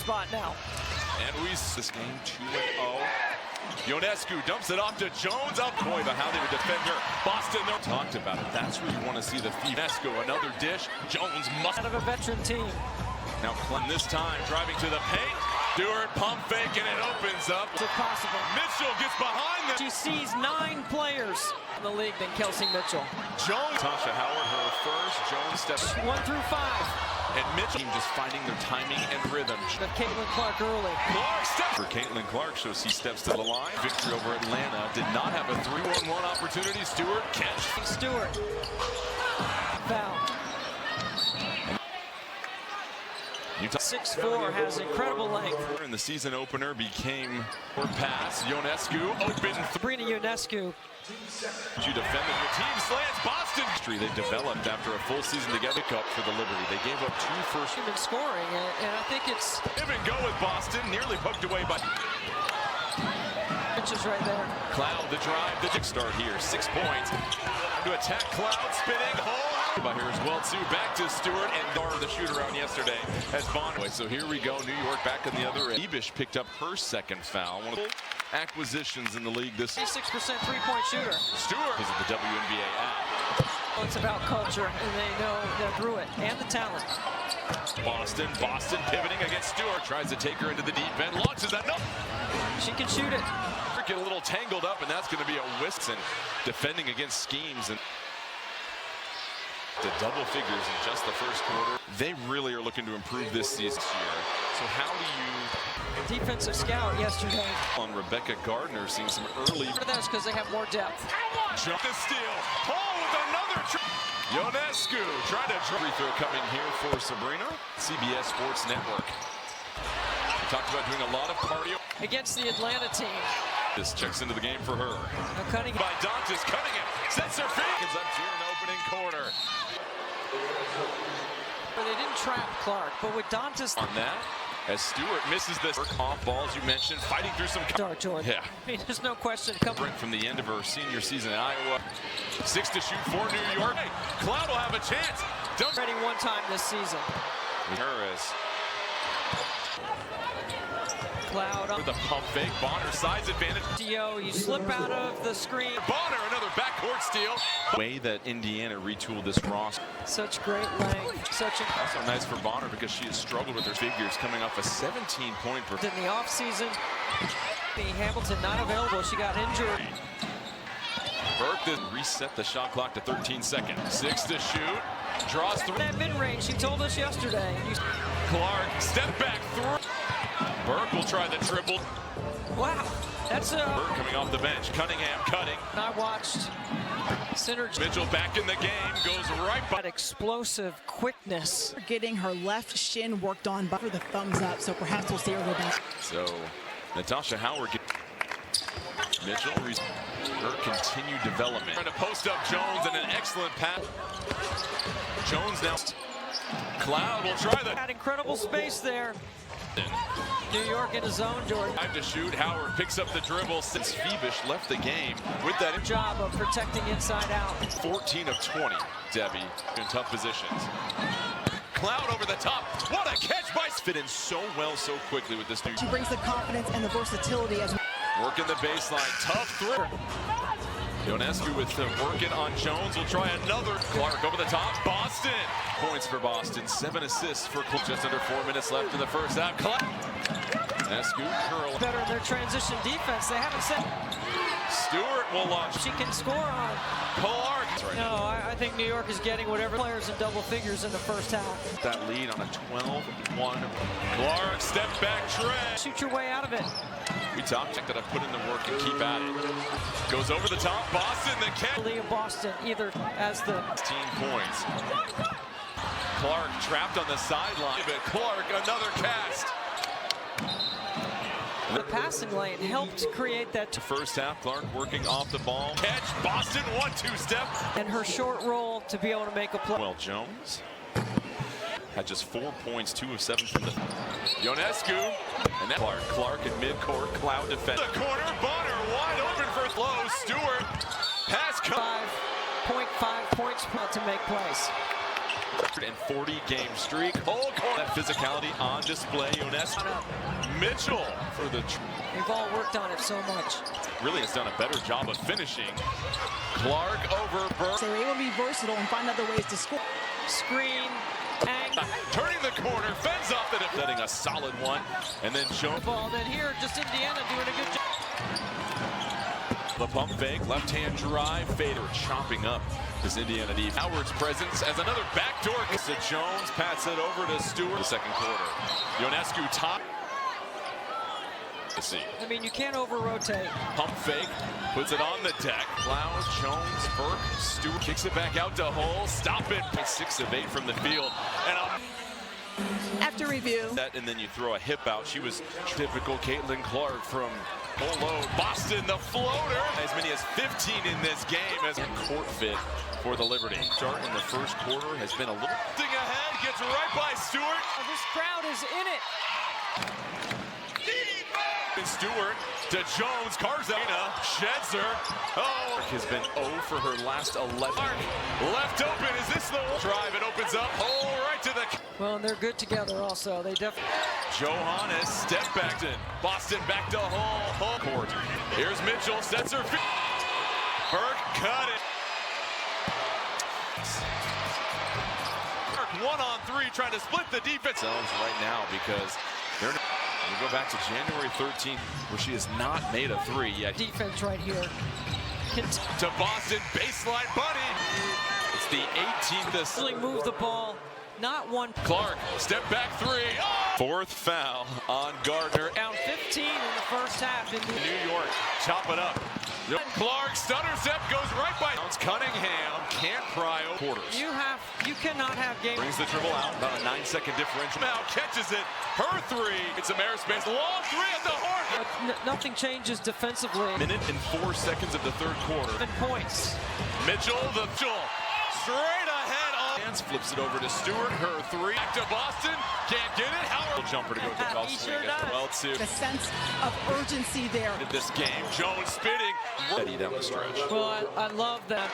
spot now. And we this game 2-0. Ionescu dumps it off to Jones. Up, boy, but how they would defend her. Boston, they talked about it. That's where you want to see the feet. Ionescu, another dish. Jones must out of a veteran team. Now Clem this time driving to the paint. Stewart pump fake and it opens up. Is it possible? Mitchell gets behind them. She sees 9 players in the league than Kelsey Mitchell. Jones. Tasha Howard, her first. Jones steps 1 through 5. And Mitchell just finding their timing and rhythm. But Caitlin Clark early. Clark steps. For Caitlin Clark shows he steps to the line. Victory over Atlanta. Did not have a 3-1-1 opportunity. Stewart catch. Stewart. Foul. 6'4", has incredible length. In the season opener became her pass. Ionescu open. Sabrina Ionescu. You defending your team slants Boston. They developed after a full season together. Pick up for the Liberty. They gave up 2 first. Been scoring, and I think it's. Give and go with Boston. Nearly poked away by. Mitchell's right there. Cloud the drive. The start here. 6 points to attack. Cloud spinning hole. By here as well too. Back to Stewart and Dar, the shooter out yesterday as Bond. So here we go. New York back on the other end. Ebish picked up her second foul. One of the acquisitions in the league this. 6% three-point shooter. Stewart is the WNBA app. Well, it's about culture, and they know they're through it, and the talent. Boston pivoting against Stewart. Tries to take her into the deep end. Launches that. No. She can shoot it. Get a little tangled up, and that's going to be a whisk. And defending against schemes and. The double figures in just the first quarter. They really are looking to improve this season year. So how do you... Defensive scout yesterday. On Rebecca Gardner seeing some early... That's because they have more depth. Jump the steal. Paul with another... Ionescu trying to... Free throw coming here for Sabrina. CBS Sports Network. We talked about doing a lot of cardio. Against the Atlanta team. This checks into the game for her. Cunningham. By Dantas. Cunningham sets her feet. It's up here in the opening quarter. But they didn't trap Clark, but with Dantas on that, as Stewart misses this off balls you mentioned, fighting through some start, Jordan. Yeah. I mean, there's no question. From the end of her senior season at Iowa, 6 to shoot for New York. Hey, Cloud will have a chance. Ready one time this season. Harris. Cloud on the pump fake. Bonner size advantage. You slip out of the screen. Bonner another backcourt steal. Way that Indiana retooled this roster. Such great length. Also nice for Bonner because she has struggled with her figures coming off a 17-point per. In the offseason, Hamilton not available. She got injured. Burke then reset the shot clock to 13 seconds. 6 to shoot. Draws through. That mid-range, she told us yesterday. Clark, step back through. Burke will try the triple. Wow, that's a... Burke coming off the bench. Cunningham cutting. I watched synergy. Mitchell back in the game, goes right by. That explosive quickness. Getting her left shin worked on for the thumbs up, so perhaps we'll see her go back. So, Natasha Howard. Mitchell, her continued development. Trying to post up Jones and an excellent pass. Jones now. Cloud will try that. Had incredible space there. New York in his zone, Jordan. Time to shoot. Howard picks up the dribble since Phoebish left the game with that job of protecting inside out. 14 of 20, Debbie, in tough positions. Cloud over the top. What a catch by fit in so well so quickly with this new. She brings the confidence and the versatility as working the baseline. Tough throw. Ionescu with the working on Jones. Will try another. Clark over the top. Boston. Points for Boston. 7 assists for Clark. Just under 4 minutes left in the first half. Ionescu curl. Better in their transition defense. They haven't said. Stewart will launch. She can score on. Clark. No, I think New York is getting whatever players in double figures in the first half. That lead on a 12-1. Clark step back trend. Shoot your way out of it. We talked that I put in the work and keep at it. Goes over the top. Boston the catch. Of Boston either as the 16 points. Clark trapped on the sideline. But Clark another cast. The passing lane helped create that. First half, Clark working off the ball. Catch. Boston 1-2 step. And her short roll to be able to make a play. Well, Jones had just 4 points, 2 of 7 from the Ionescu. And then Clark in midcourt. Cloud defense. The corner. Bonner wide open for throw. Stewart. Pass. 5.5 points to make plays. 40-game streak. Oh, that physicality on display. Mitchell for the. They've all worked on it so much. Really has done a better job of finishing. Clark over Burke. They were able to be versatile and find other ways to score. Screen, angle. Turning the corner, fends off the defending a solid one, and then showing Ball. Then here, just Indiana doing a good job. the pump fake, left-hand drive, fader chopping up this Indiana D. Howard's presence as another backdoor. To Jones, pass it over to Stewart. The second quarter. Ionescu top. See. I mean, you can't over-rotate. Pump fake, puts it on the deck. Cloud, Jones, Burke, Stewart kicks it back out to Hull. Stop it. 6 of 8 from the field. And After review. and then you throw a hip out. She was typical Caitlin Clark from Polo. Boston, the floater. As many as 15 in this game as a court fit for the Liberty. Start in the first quarter has been a little thing ahead. Gets right by Stewart. This crowd is in it. Stewart to Jones, Karzina, sheds her. Oh, has been 0 for her last 11. Left open, is this the drive? It opens up, hole right to the. Well, and they're good together also. They definitely. Johannes, step back to Boston, back to Hull court. Here's Mitchell, sets her feet. Burke cut it. 1-on-3, trying to split the defense. Right now because they're. We go back to January 13th, where she has not made a 3 yet. Defense right here. To Boston, baseline, Buddy. It's the 18th. Really move the ball. Not one. Clark, step back 3. Oh! Fourth foul on Gardner. Down 15 in the first half. In New York, chop it up. Clark, stutter step, goes right by. Cunningham, can't pry over. Quarters. You cannot have game. Brings the dribble out, about a 9-second differential. Now catches it, her 3. It's a Marispace, long 3 at the horn. Nothing changes defensively. Minute and 4 seconds of the third quarter. 7 points. Mitchell, straight ahead. Hands flips it over to Stewart, her 3. Back to Boston, can't get it. Howard jumper to go with the foul swing as well too. The sense of urgency there. In this game, Jones spitting. Ready down the stretch. Well, I love that.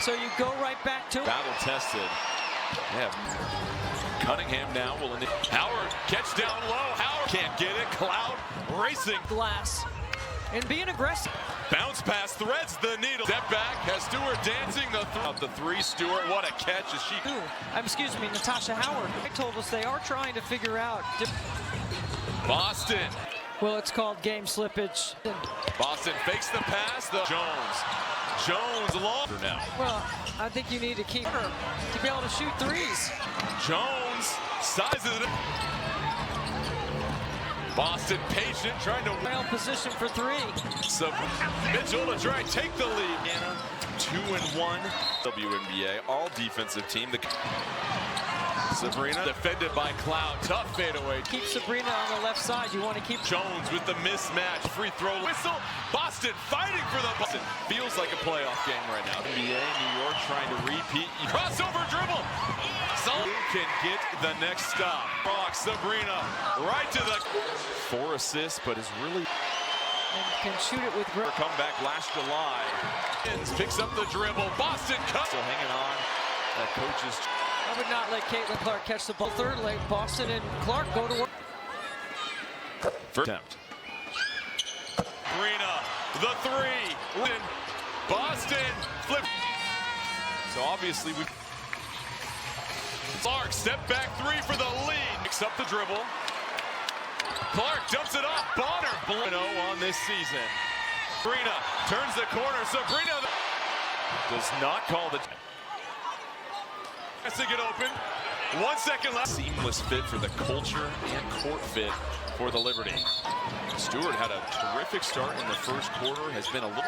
So you go right back to battle tested. Yeah. Cunningham now will. Howard catch down low. Howard can't get it. Cloud racing. glass and being aggressive. Bounce pass threads the needle. Step back has Stewart dancing the 3. Stewart, what a catch as she. Excuse me, Natasha Howard. They told us they are trying to figure out. Boston. Well, it's called game slippage. Boston fakes the pass. Jones long now. Well, I think you need to keep her to be able to shoot 3s. Jones sizes it. Boston patient, trying to Well position for 3. So Mitchell to try and take the lead. 2-1 WNBA, all defensive team. Sabrina defended by Cloud, tough fadeaway. Keep Sabrina on the left side. You want to keep Jones with the mismatch, free throw whistle. Boston fighting for the Boston. Feels like a playoff game right now. NBA, New York trying to repeat. Crossover dribble. So can get the next stop. Rock, Sabrina, right to the 4 assists, but is really and can shoot it with grip. Comeback last July. Picks up the dribble. Boston cut. Still hanging on. That coach's. I would not let Caitlin Clark catch the ball. Third late, Boston and Clark go to work. First attempt. Sabrina, the 3. Boston flip. So obviously we. Clark, step back 3 for the lead. Picks up the dribble. Clark dumps it off. Bonner, 0 on this season. Sabrina turns the corner. Sabrina does not call the. Has to get open. 1 second left. Seamless fit for the culture and court fit for the Liberty. Stewart had a terrific start in the first quarter. Has been a little.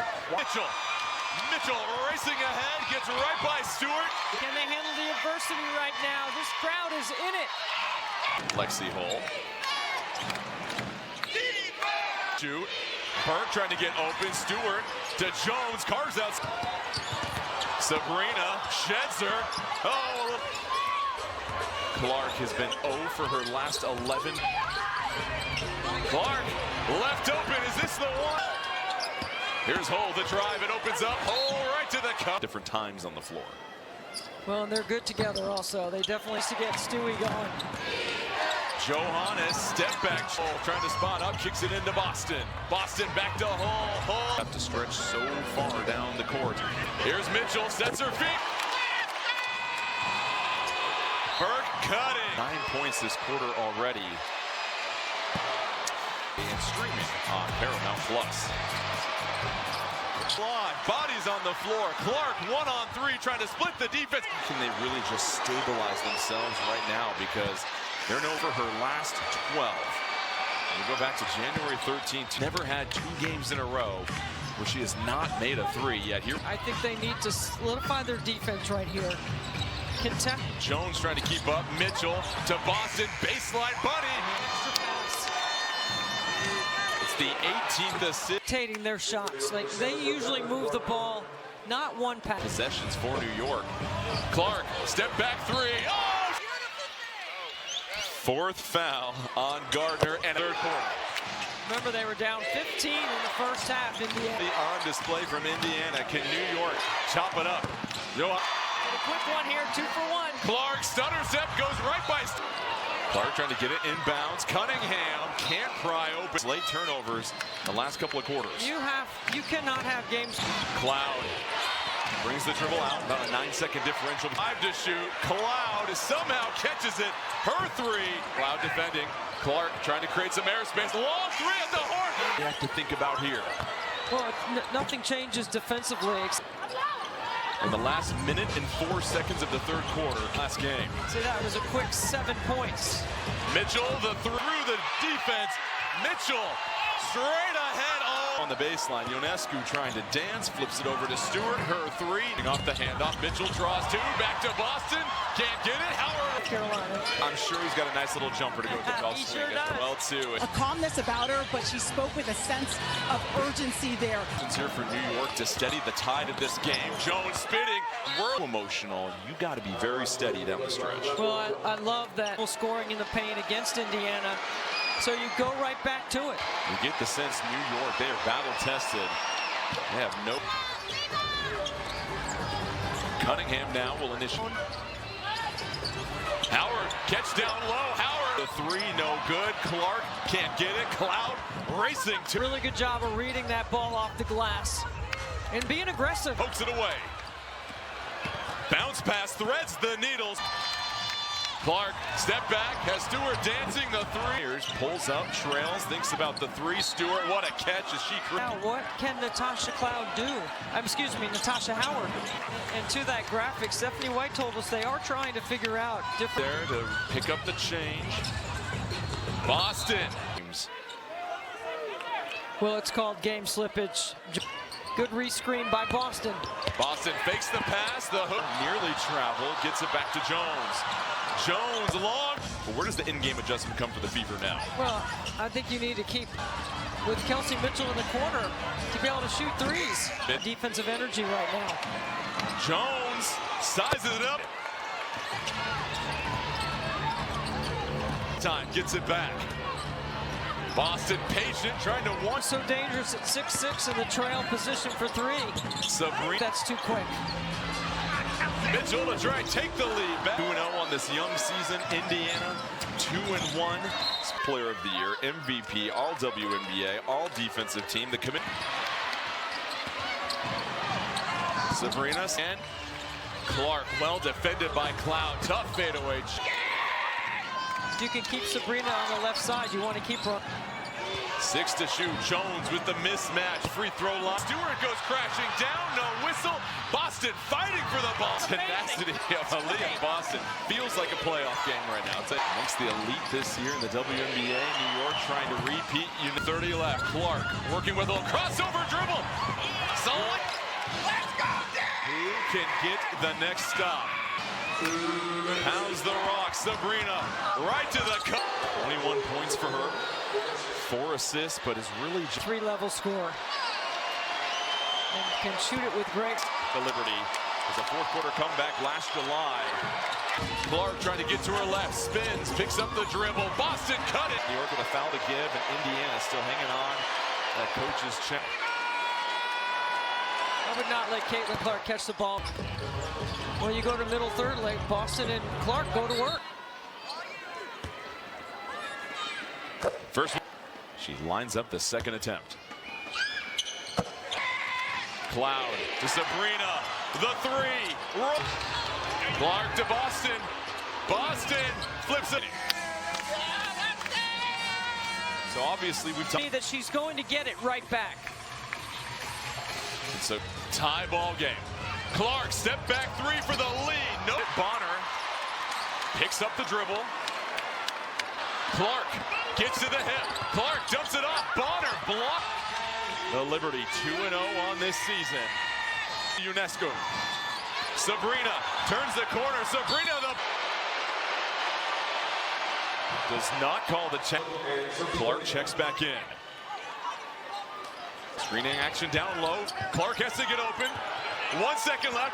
Mitchell racing ahead, gets right by Stewart. Can they handle the adversity right now? This crowd is in it. Lexi Hull. Shoot. Burke trying to get open. Stewart to Jones. Carves out. Sabrina sheds her. Oh. Clark has been 0 for her last 11. Clark left open. Is this the one? Here's Hull, the drive. It opens up. Hull right to the cup. Different times on the floor. Well, and they're good together also. They definitely to get Stewie going. Johannes, step back, trying to spot up, kicks it into Boston. Boston back to Hall. Have to stretch so far down the court. Here's Mitchell, sets her feet. Burke cutting. 9 points this quarter already. And streaming on Paramount Plus. Bodies on the floor. Clark 1-on-3 trying to split the defense. Can they really just stabilize themselves right now because they're known for her last 12. And we go back to January 13th. Never had 2 games in a row where she has not made a 3 yet. Here, I think they need to solidify their defense right here. Contest. Jones trying to keep up. Mitchell to Boston. Baseline buddy. Extra pass. It's the 18th assist. Dictating their shots. Like they usually move the ball, not one pass. Possessions for New York. Clark, step back 3. Oh! 4th foul on Gardner and 3rd quarter. Remember, they were down 15 in the first half. Indiana. On display from Indiana. Can New York chop it up? A quick one here, 2 for 1. Clark, stutter step, goes right by. Clark trying to get it inbounds. Cunningham can't pry open. Late turnovers the last couple of quarters. You cannot have games. Cloud brings the dribble out. About a 9-second differential. 5 to shoot. Cloud somehow catches it. Her 3. Cloud defending. Clark trying to create some airspace. Long 3 at the horn. You have to think about here. Well, nothing changes defensively. In the last minute and 4 seconds of the 3rd quarter, last game. See, that was a quick 7 points. Mitchell through the defense. Mitchell straight ahead. Oh. On the baseline, Ionescu trying to dance, flips it over to Stewart. Her 3. Off the handoff. Mitchell draws 2. Back to Boston. Can't get it. Howard. Carolina. I'm sure he's got a nice little jumper to go with the golf swing as well, too. A calmness about her, but she spoke with a sense of urgency there. It's here for New York to steady the tide of this game. Jones spitting. We're emotional. You got to be very steady down the stretch. Well, I love that scoring in the paint against Indiana. So you go right back to it. You get the sense New York, they are battle-tested. They have no... Cunningham now will initiate. Howard, catch down low. Howard, the 3, no good. Clark can't get it. Cloud racing to... Really good job of reading that ball off the glass and being aggressive. Pokes it away. Bounce pass, threads the needles. Clark, step back, has Stewart dancing the 3. Pulls up, trails, thinks about the 3. Stewart, what a catch as she... Now, what can Natasha Cloud do? Natasha Howard. And to that graphic, Stephanie White told us they are trying to figure out different... There to pick up the change. Boston. Well, it's called game slippage. Good rescreen by Boston. Boston fakes the pass, the hook nearly traveled, gets it back to Jones. Jones long. But where does the in-game adjustment come for the Fever now? Well, I think you need to keep with Kelsey Mitchell in the corner to be able to shoot 3s. Defensive energy right now. Jones sizes it up. Time gets it back. Boston patient, trying to one. So dangerous at 6'6" in the trail position for 3. Sabrina. That's too quick. Mitchell to try and take the lead. 2-0 on this young season. Indiana 2-1. Player of the Year, MVP, all WNBA, all defensive team. The commit. Sabrina and Clark, well defended by Cloud. Tough fadeaway. You can keep Sabrina on the left side. You want to keep her. 6 to shoot. Jones with the mismatch. Free throw line. Stewart goes crashing down. No whistle. Boston fighting for the ball. Tenacity of Aaliyah. Boston feels like a playoff game right now. It's amongst the elite this year in the WNBA. New York trying to repeat. 30 left. Clark working with a crossover dribble. So who can get the next stop? Pounds the rock. Sabrina right to the cup. 21 points for her. 4 assists, but is really 3-level score. And can shoot it with great. The Liberty is a 4th quarter comeback last July. Clark trying to get to her left, spins, picks up the dribble. Boston cut it. New York with a foul to give, and Indiana still hanging on. That coach's check. I would not let Caitlin Clark catch the ball. Well, you go to middle third, like Boston and Clark go to work. First, she lines up the second attempt. Cloud to Sabrina, the three. Clark to Boston. Boston flips it. So obviously we've talked that she's going to get it right back. It's a tie ball game. Clark step back three for the lead. No, Bonner picks up the dribble. Clark gets to the hip. Clark dumps it off. Bonner block. The Liberty 2-0 on this season. UNESCO. Sabrina turns the corner. Sabrina does not call the check. Clark checks back in. Screening action down low. Clark has to get open. 1 second left.